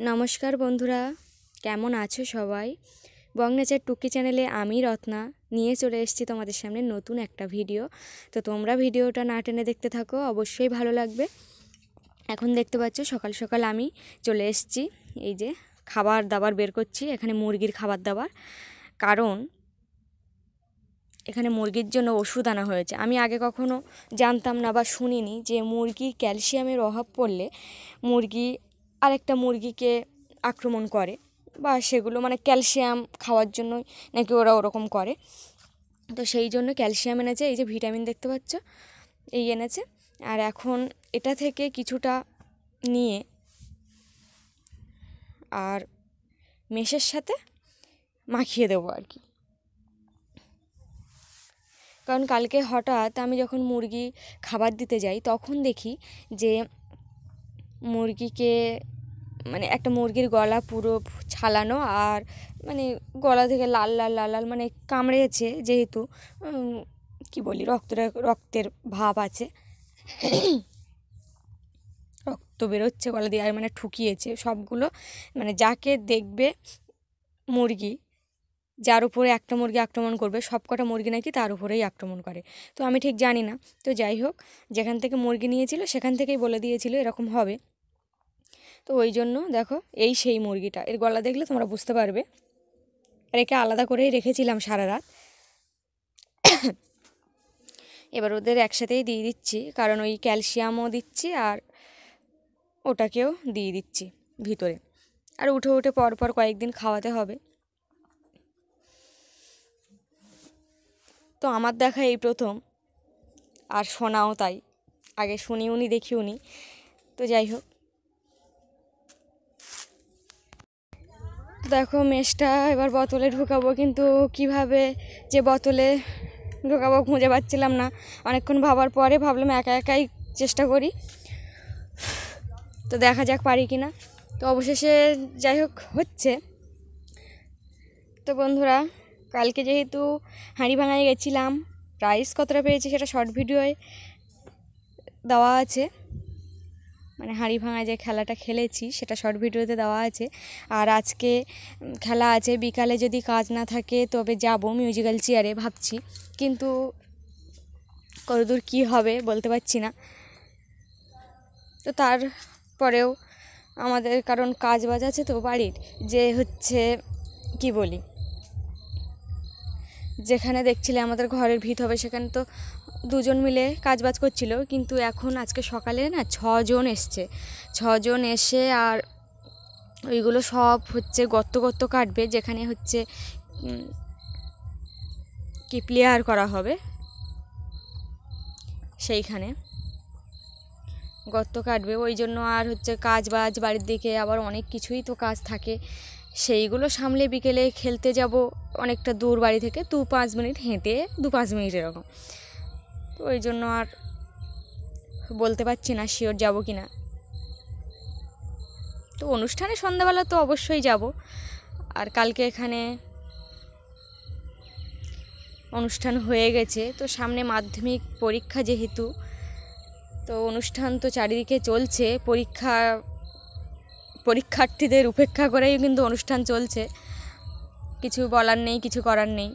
নমস্কার বন্ধুরা, কেমন আছো সবাই? বং নেচার টুকি চ্যানেলে আমি রত্না নিয়ে চলে এসেছি তোমাদের সামনে নতুন একটা ভিডিও। তো তোমরা ভিডিওটা না টেনে দেখতে থাকো, অবশ্যই ভালো লাগবে। এখন দেখতে পাচ্ছ সকাল সকাল আমি চলে এসেছি, এই যে খাবার দাবার বের করছি। এখানে মুরগির খাবার দাবার, কারণ এখানে মুরগির জন্য ওষুধ আনা হয়েছে। আমি আগে কখনো জানতাম না বা শুনিনি যে মুরগির ক্যালসিয়ামের অভাব পড়লে মুরগি আরেকটা মুরগিকে আক্রমণ করে, বা সেগুলো মানে ক্যালসিয়াম খাওয়ার জন্যই নাকি ওরা ওরকম করে। তো সেই জন্য ক্যালসিয়াম এনেছে, এই যে ভিটামিন দেখতে পাচ্ছ, এই এনেছে। আর এখন এটা থেকে কিছুটা নিয়ে আর মেশের সাথে মাখিয়ে দেবো আর কি। কারণ কালকে হঠাৎ আমি যখন মুরগি খাবার দিতে যাই তখন দেখি যে মুরগিকে মানে একটা মুরগির গলা পুরো ছালানো, আর মানে গলা থেকে লাল লাল লাল লাল মানে কামড়েছে, যেহেতু কি বলি রক্তের ভাব আছে, রক্ত বেরোচ্ছে গলা দিয়ে, আর মানে ঠুকিয়েছে সবগুলো। মানে যাকে দেখবে মুরগি, যার উপরে একটা মুরগি আক্রমণ করবে, সব কটা মুরগি নাকি তার উপরেই আক্রমণ করে। তো আমি ঠিক জানি না, তো যাই হোক, যেখান থেকে মুরগি নিয়েছিল সেখান থেকেই বলে দিয়েছিল এরকম হবে। তো ওই জন্য দেখো, এই সেই মুরগিটা, এর গলা দেখলে তোমরা বুঝতে পারবে। আর একে আলাদা করেই রেখেছিলাম সারা রাত। এবার ওদের একসাথেই দিয়ে দিচ্ছি, কারণ ওই ক্যালসিয়ামও দিচ্ছি আর ওটাকেও দিয়ে দিচ্ছি ভিতরে। আর উঠে উঠে পরপর কয়েকদিন খাওয়াতে হবে। তো আমার দেখা এই প্রথম, আর শোনাও তাই, আগে শুনিও নি দেখিও নি। তো যাই হোক, দেখো মেশটা এবার বোতলে ঢুকাবো, কিন্তু কিভাবে যে বোতলে ঢোকাবো খুঁজে পাচ্ছিলাম না। অনেকক্ষণ ভাবার পরে ভাবলাম একা একাই চেষ্টা করি, তো দেখা যাক পারি কি না। তো অবশেষে যাই হোক হচ্ছে। তো বন্ধুরা, কালকে যেহেতু হাঁড়ি ভাঙায় গেছিলাম, প্রাইস কতটা পেয়েছি সেটা শর্ট ভিডিওয় দেওয়া আছে। মানে হাঁড়ি ভাঙায় যে খেলাটা খেলেছি সেটা শর্ট ভিডিওতে দেওয়া আছে। আর আজকে খেলা আছে বিকালে, যদি কাজ না থাকে তবে যাব মিউজিক্যাল চেয়ারে ভাবছি, কিন্তু কতদূর কী হবে বলতে পারছি না। তো তারপরেও আমাদের, কারণ কাজ বাজ আছে তো বাড়ির, যে হচ্ছে কি বলি, যেখানে দেখছিলে আমাদের ঘরের ভিত হবে সেখানে তো দুজন মিলে কাজ বাজ করছিল, কিন্তু এখন আজকে সকালে না 6 জন এসছে। 6 জন এসে আর ওইগুলো সব হচ্ছে গর্ত গর্ত কাটবে, যেখানে হচ্ছে কি প্লেয়ার করা হবে সেইখানে গর্ত কাটবে। ওই জন্য আর হচ্ছে কাজ বাজ বাড়ির দিকে আবার অনেক কিছুই তো কাজ থাকে, সেইগুলো সামলে বিকেলে খেলতে যাব অনেকটা দূর বাড়ি থেকে, 2-5 মিনিট হেঁটে, 2-5 মিনিট এরকম। তো ওই জন্য আর বলতে পারছি না শিওর যাব কি না। তো অনুষ্ঠানে সন্ধ্যাবেলা তো অবশ্যই যাব। আর কালকে এখানে অনুষ্ঠান হয়ে গেছে, তো সামনে মাধ্যমিক পরীক্ষা যেহেতু, তো অনুষ্ঠান তো চারিদিকে চলছে, পরীক্ষার্থীদের উপেক্ষা করেই কিন্তু অনুষ্ঠান চলছে, কিছু বলার নেই, কিছু করার নেই।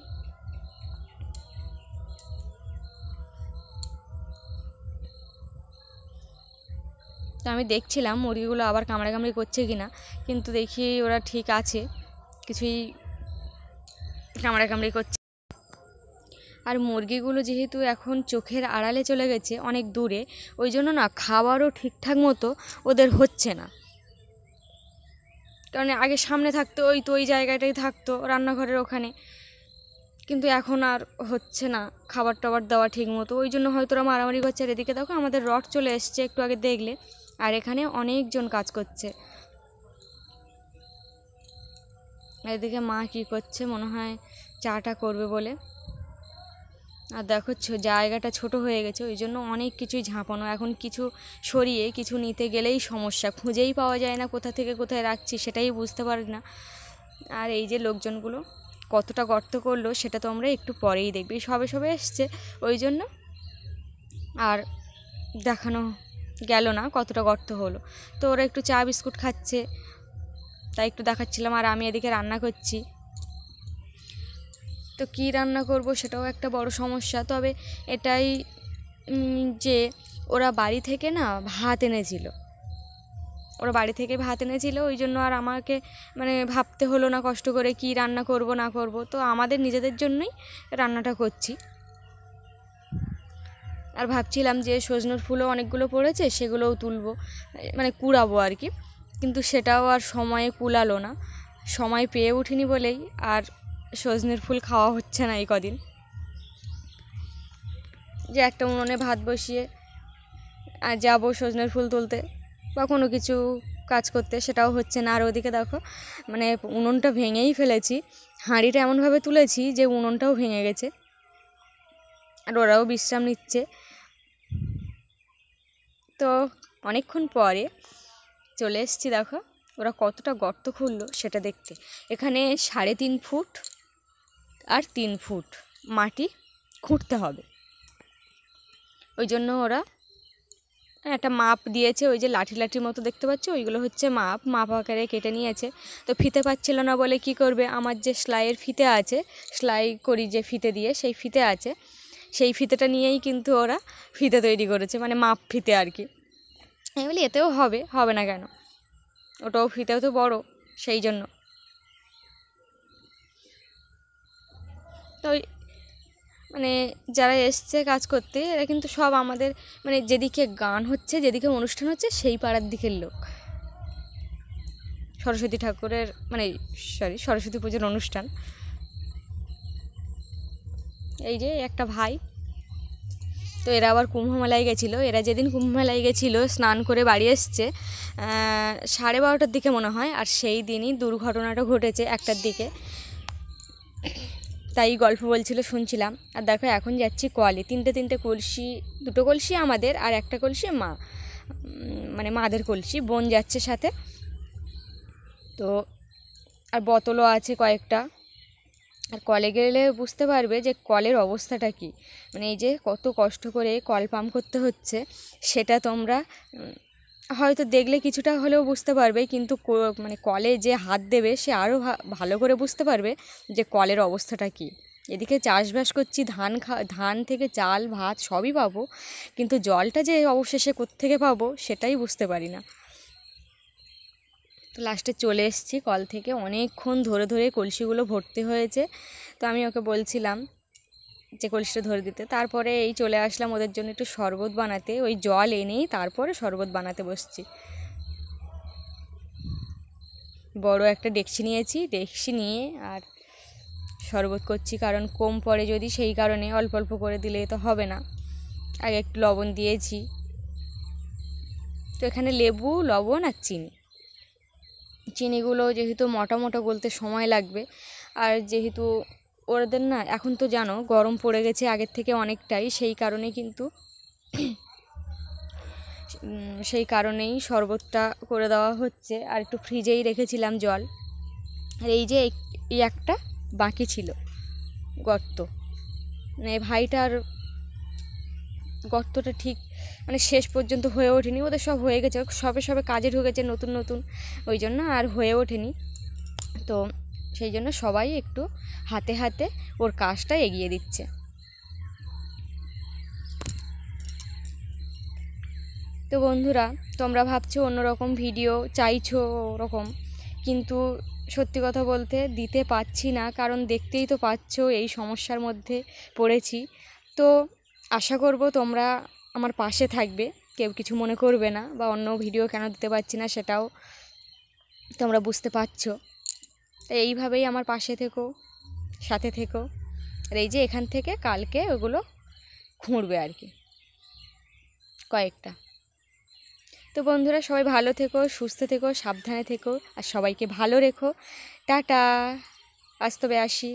তো আমি দেখছিলাম মুরগিগুলো আবার কামড়াকামড়ি করছে কিনা, কিন্তু দেখি ওরা ঠিক আছে, কিছুই কামড়াকামড়ি করছে। আর মুরগিগুলো যেহেতু এখন চোখের আড়ালে চলে গেছে অনেক দূরে, ওই জন্য না খাবারও ঠিকঠাক মতো ওদের হচ্ছে না। কারণ আগে সামনে থাকতো, ওই তো ওই জায়গাটাই থাকতো রান্নাঘরের ওখানে, কিন্তু এখন আর হচ্ছে না খাবার টাবার দেওয়া ঠিক মতো। ওই জন্য হয়তো ওরা মারামারি করছে। আর এদিকে দেখো আমাদের রড চলে এসছে একটু আগে দেখলে, আর এখানে অনেকজন কাজ করছে। এদিকে মা কি করছে, মনে হয় চাটা করবে বলে। আর দেখো জায়গাটা ছোট হয়ে গেছে, ওই জন্য অনেক কিছুই ঝাঁপানো, এখন কিছু সরিয়ে কিছু নিতে গেলেই সমস্যা, খুঁজেই পাওয়া যায় না কোথা থেকে কোথায় রাখছি, সেটাই বুঝতে পারি না। আর এই যে লোকজনগুলো কতটা গর্ত করলো সেটা তো আমরা একটু পরেই দেখবি, সবে সবে এসছে, ওই জন্য আর দেখানো গেল না কতটা গর্ত হলো। তো ওরা একটু চা বিস্কুট খাচ্ছে, তাই একটু দেখাচ্ছিলাম। আর আমি এদিকে রান্না করছি। তো কী রান্না করব সেটাও একটা বড় সমস্যা। তবে এটাই যে ওরা বাড়ি থেকে না ভাত এনেছিল, ওই জন্য আর আমাকে মানে ভাবতে হলো না কষ্ট করে কি রান্না করব না করব। তো আমাদের নিজেদের জন্যই রান্নাটা করছি। আর ভাবছিলাম যে সজনের ফুলও অনেকগুলো পড়েছে, সেগুলোও তুলবো, মানে কুড়াবো আর কি। কিন্তু সেটাও আর সময়ে কুলালো না, সময় পেয়ে উঠিনি বলেই আর সজনের ফুল খাওয়া হচ্ছে না এই কদিন। যে একটা উনুনে ভাত বসিয়ে আর যাবো সজনের ফুল তুলতে বা কোনো কিছু কাজ করতে, সেটাও হচ্ছে না। আর ওদিকে দেখো মানে উনুনটা ভেঙেই ফেলেছি, হাঁড়িটা এমনভাবে তুলেছি যে উনুনটাও ভেঙে গেছে। আর ওরাও বিশ্রাম নিচ্ছে। তো অনেকক্ষণ পরে চলে এসেছি, দেখো ওরা কতটা গর্ত খুঁড়লো সেটা দেখতে। এখানে 3.5 ফুট আর 3 ফুট মাটি খুঁড়তে হবে, ওই জন্য ওরা একটা মাপ দিয়েছে। ওই যে লাঠি লাঠির মতো দেখতে পাচ্ছ, ওইগুলো হচ্ছে মাপ আকারে কেটে নিয়েছে। তো ফিতে পাচ্ছিল না বলে কি করবে, আমার যে সেলাইয়ের ফিতে আছে, সেলাই করি যে ফিতে দিয়ে, সেই ফিতে আছে, সেই ফিতেটা নিয়েই কিন্তু ওরা ফিতে তৈরি করেছে, মানে মাপ ফিতে আর কি। আমি বলি এতেও হবে না কেন, ওটাও ফিতেও তো বড়, সেই জন্য। তো মানে যারা এসছে কাজ করতে, এরা কিন্তু সব আমাদের মানে যেদিকে গান হচ্ছে, যেদিকে অনুষ্ঠান হচ্ছে, সেই পাড়ার দিকের লোক। সরস্বতী ঠাকুরের মানে সরস্বতী পুজোর অনুষ্ঠান। এই যে একটা ভাই, তো এরা আবার কুম্ভমেলায় গেছিলো। এরা যেদিন কুম্ভমেলায় গেছিলো স্নান করে বাড়ি এসছে 12:30টার দিকে মনে হয়। আর সেই দিনই দুর্ঘটনাটা ঘটেছে 1টার দিকে। তাই গল্প বলছিল, শুনছিলাম। আর দেখো এখন যাচ্ছি কলে, 3টে কলসি, 2টো কলসি আমাদের আর একটা কলসি মা, মানে মাদের কলসি, বোন যাচ্ছে সাথে। তো আর বোতলও আছে কয়েকটা। আর কলে গেলে বুঝতে পারবে যে কলের অবস্থাটা কী, মানে এই যে কত কষ্ট করে কল পাম্প করতে হচ্ছে, সেটা তোমরা হয়তো দেখলে কিছুটা হলেও বুঝতে পারবে। কিন্তু মানে কলে যে হাত দেবে সে আরও ভালো করে বুঝতে পারবে যে কলের অবস্থাটা কী। এদিকে চাষবাস করছি, ধান থেকে চাল ভাত সবই পাবো, কিন্তু জলটা যে অবশেষে কোত্থেকে পাবো সেটাই বুঝতে পারি না। তো লাস্টে চলে এসেছি কল থেকে, অনেকক্ষণ ধরে কলসিগুলো ভর্তি হয়েছে। তো আমি ওকে বলছিলাম যে কলসিটা ধরে দিতে। তারপরে এই চলে আসলাম ওদের জন্য একটু শরবত বানাতে। ওই জল এনেই তারপরে শরবত বানাতে বসছি। বড় একটা ডেকচি নিয়েছি, ডেকচি নিয়ে আর শরবত করছি, কারণ কম পড়ে যদি, সেই কারণে অল্প অল্প করে দিলে তো হবে না। আগে একটু লবণ দিয়েছি। তো এখানে লেবু, লবণ আর চিনিগুলো যেহেতু মোটা গলতে সময় লাগবে। আর যেহেতু ওদের না এখন তো জানো গরম পড়ে গেছে আগের থেকে অনেকটাই, সেই কারণেই শরবতটা করে দেওয়া হচ্ছে। আর একটু ফ্রিজেই রেখেছিলাম জল। আর এই যে এই একটা বাকি ছিল গর্ত, মানে ভাইটার গর্তটা ঠিক মানে শেষ পর্যন্ত হয়ে ওঠেনি। ওদের সব হয়ে গেছে, সবে কাজে ঢুকেছে নতুন, ওই জন্য আর হয়ে ওঠেনি। তো সেই জন্য সবাই একটু হাতে ওর কাজটা এগিয়ে দিচ্ছে। তো বন্ধুরা, তোমরা ভাবছো অন্যরকম ভিডিও চাইছো ওরকম, কিন্তু সত্যি কথা বলতে দিতে পারছি না, কারণ দেখতেই তো পাচ্ছো এই সমস্যার মধ্যে পড়েছি। তো আশা করব তোমরা আমার পাশে থাকবে, কেউ কিছু মনে করবে না, বা অন্য ভিডিও কেন দিতে পারছি না সেটাও তোমরা বুঝতে পারছো। তাই এইভাবেই আমার পাশে থেকো, সাথে থেকো। আর এই যে এখান থেকে কালকে ওগুলো খুঁড়বে আর কি কয়েকটা। তো বন্ধুরা, সবাই ভালো থেকো, সুস্থ থেকো, সাবধানে থেকো, আর সবাইকে ভালো রেখো। টাটা, আজ তবে আসি।